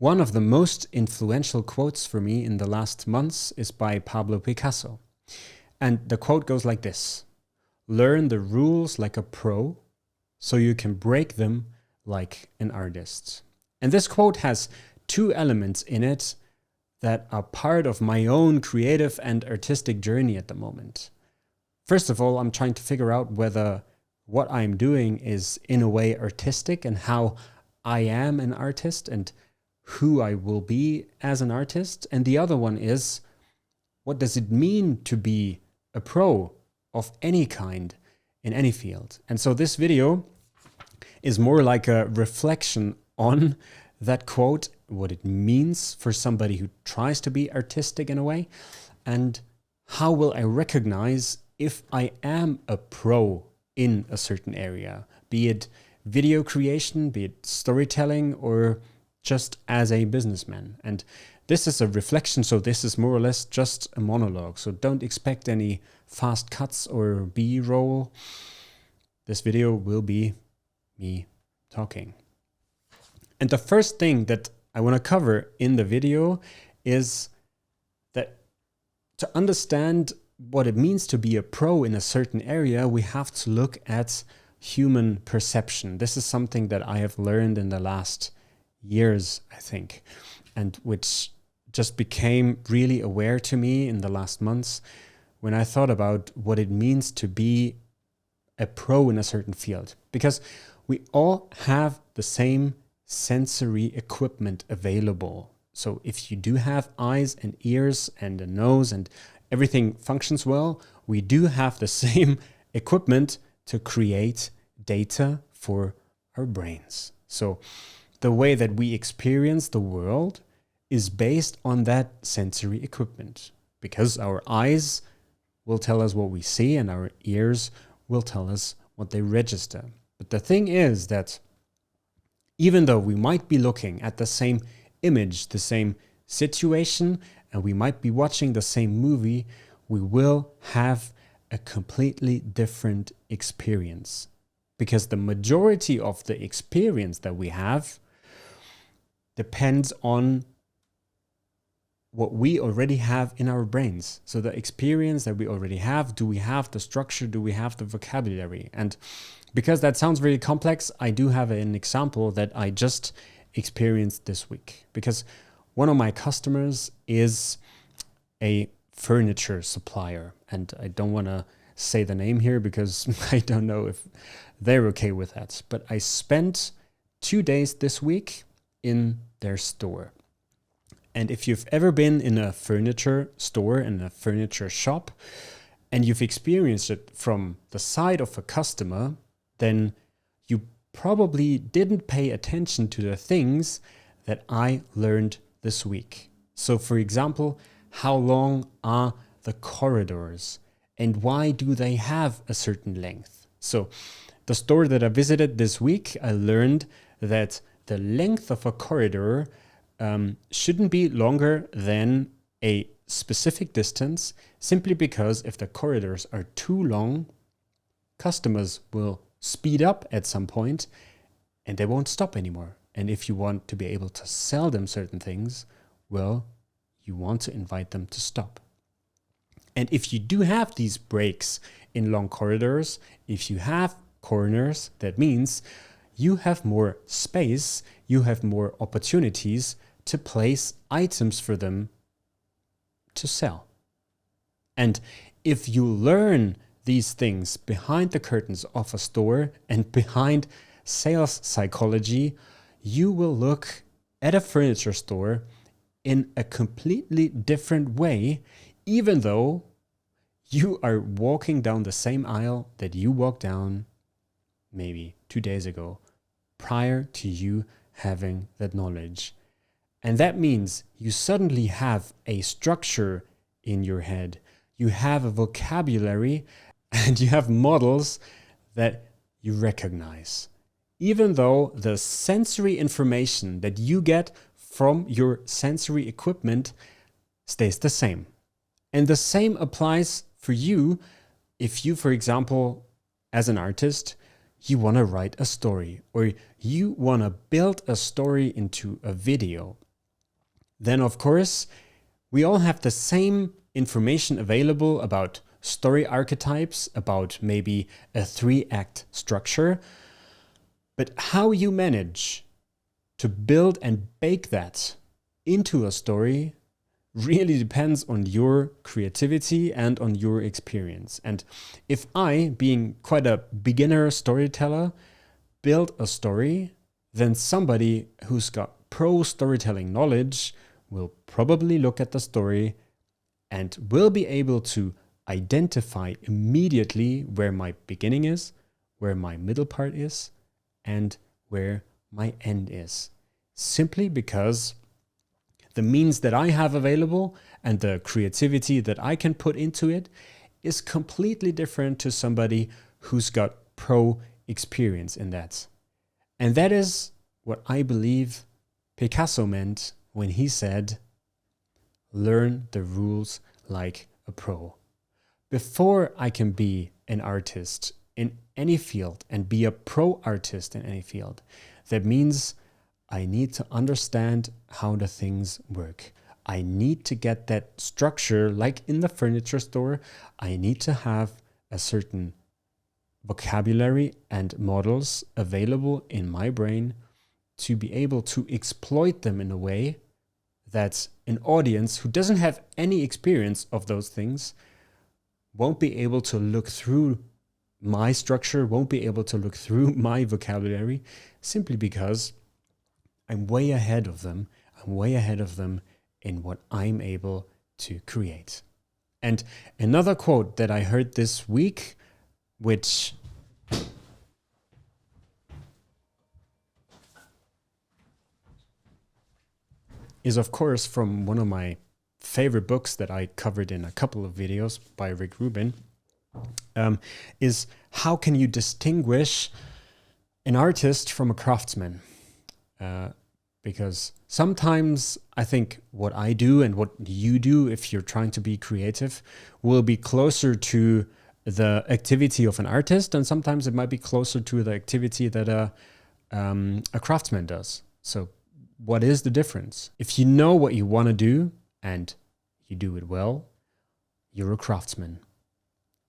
One of the most influential quotes for me in the last months is by Pablo Picasso. And the quote goes like this: "Learn the rules like a pro so you can break them like an artist." And this quote has two elements in it that are part of my own creative and artistic journey at the moment. First of all, I'm trying to figure out whether what I'm doing is in a way artistic and how I am an artist and who I will be as an artist. And the other one is, what does it mean to be a pro of any kind in any field? And so this video is more like a reflection on that quote, what it means for somebody who tries to be artistic in a way, and how will I recognize if I am a pro in a certain area, be it video creation, be it storytelling, or just as a businessman. And this is a reflection, so this is more or less just a monologue. So don't expect any fast cuts or B-roll. This video will be me talking. And the first thing that I want to cover in the video is that to understand what it means to be a pro in a certain area, we have to look at human perception. This is something that I have learned in the last years, I think, and which just became really aware to me in the last months when I thought about what it means to be a pro in a certain field. Because we all have the same sensory equipment available. So if you do have eyes and ears and a nose and everything functions well, we do have the same equipment to create data for our brains. So the way that we experience the world is based on that sensory equipment, because our eyes will tell us what we see and our ears will tell us what they register. But the thing is that even though we might be looking at the same image, the same situation, and we might be watching the same movie, we will have a completely different experience. Because the majority of the experience that we have depends on what we already have in our brains. So the experience that we already have, do we have the structure, do we have the vocabulary? And because that sounds very complex, I do have an example that I just experienced this week. Because one of my customers is a furniture supplier, and I don't want to say the name here because I don't know if they're okay with that. But I spent 2 days this week in their store. And if you've ever been in a furniture store, in a furniture shop, and you've experienced it from the side of a customer, then you probably didn't pay attention to the things that I learned this week. So for example, how long are the corridors and why do they have a certain length? So the store that I visited this week, I learned that the length of a corridor shouldn't be longer than a specific distance, simply because if the corridors are too long, customers will speed up at some point and they won't stop anymore. And if you want to be able to sell them certain things, well, you want to invite them to stop. And if you do have these breaks in long corridors, if you have corners, that means you have more space, you have more opportunities to place items for them to sell. And if you learn these things behind the curtains of a store and behind sales psychology, you will look at a furniture store in a completely different way, even though you are walking down the same aisle that you walked down maybe 2 days ago, prior to you having that knowledge. And that means you suddenly have a structure in your head, you have a vocabulary, and you have models that you recognize. Even though the sensory information that you get from your sensory equipment stays the same. And the same applies for you if you, for example, as an artist, you want to write a story or you want to build a story into a video. then of course, we all have the same information available about story archetypes, about maybe a 3-act structure. But how you manage to build and bake that into a story really depends on your creativity and on your experience. And if I, being quite a beginner storyteller, build a story, then somebody who's got pro storytelling knowledge will probably look at the story and will be able to identify immediately where my beginning is, where my middle part is, and where my end is. Simply because the means that I have available and the creativity that I can put into it is completely different to somebody who's got pro experience in that. And that is what I believe Picasso meant when he said, learn the rules like a pro. Before I can be an artist in any field and be a pro artist in any field, that means I need to understand how the things work. I need to get that structure, like in the furniture store. I need to have a certain vocabulary and models available in my brain to be able to exploit them in a way that an audience who doesn't have any experience of those things won't be able to look through my structure, won't be able to look through my vocabulary, simply because I'm way ahead of them. I'm way ahead of them in what I'm able to create. And another quote that I heard this week, which is of course from one of my favorite books that I covered in a couple of videos by Rick Rubin, is how can you distinguish an artist from a craftsman? Because sometimes I think what I do and what you do, if you're trying to be creative, will be closer to the activity of an artist, and sometimes it might be closer to the activity that a craftsman does. So what is the difference? If you know what you want to do and you do it well, you're a craftsman.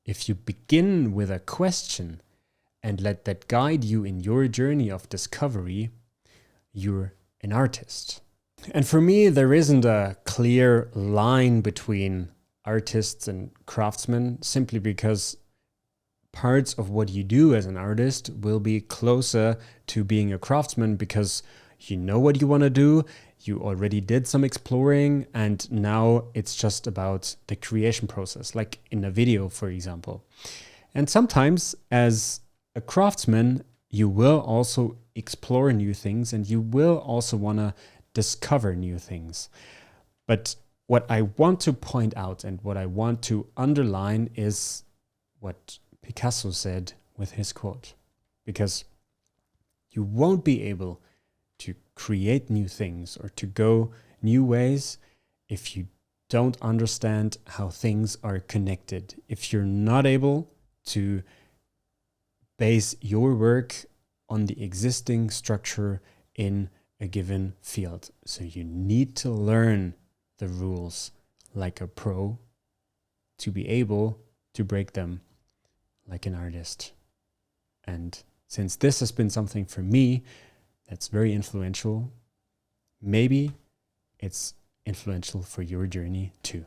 If you begin with a question and let that guide you in your journey of discovery, you're an artist. And for me, there isn't a clear line between artists and craftsmen, simply because parts of what you do as an artist will be closer to being a craftsman because you know what you want to do, you already did some exploring, and now it's just about the creation process, like in a video, for example. And sometimes as a craftsman, you will also explore new things and you will also want to discover new things. But what I want to point out and what I want to underline is what Picasso said with his quote, because you won't be able to create new things or to go new ways if you don't understand how things are connected. If you're not able to base your work on the existing structure in a given field. So you need to learn the rules like a pro to be able to break them like an artist. And since this has been something for me that's very influential, maybe it's influential for your journey too.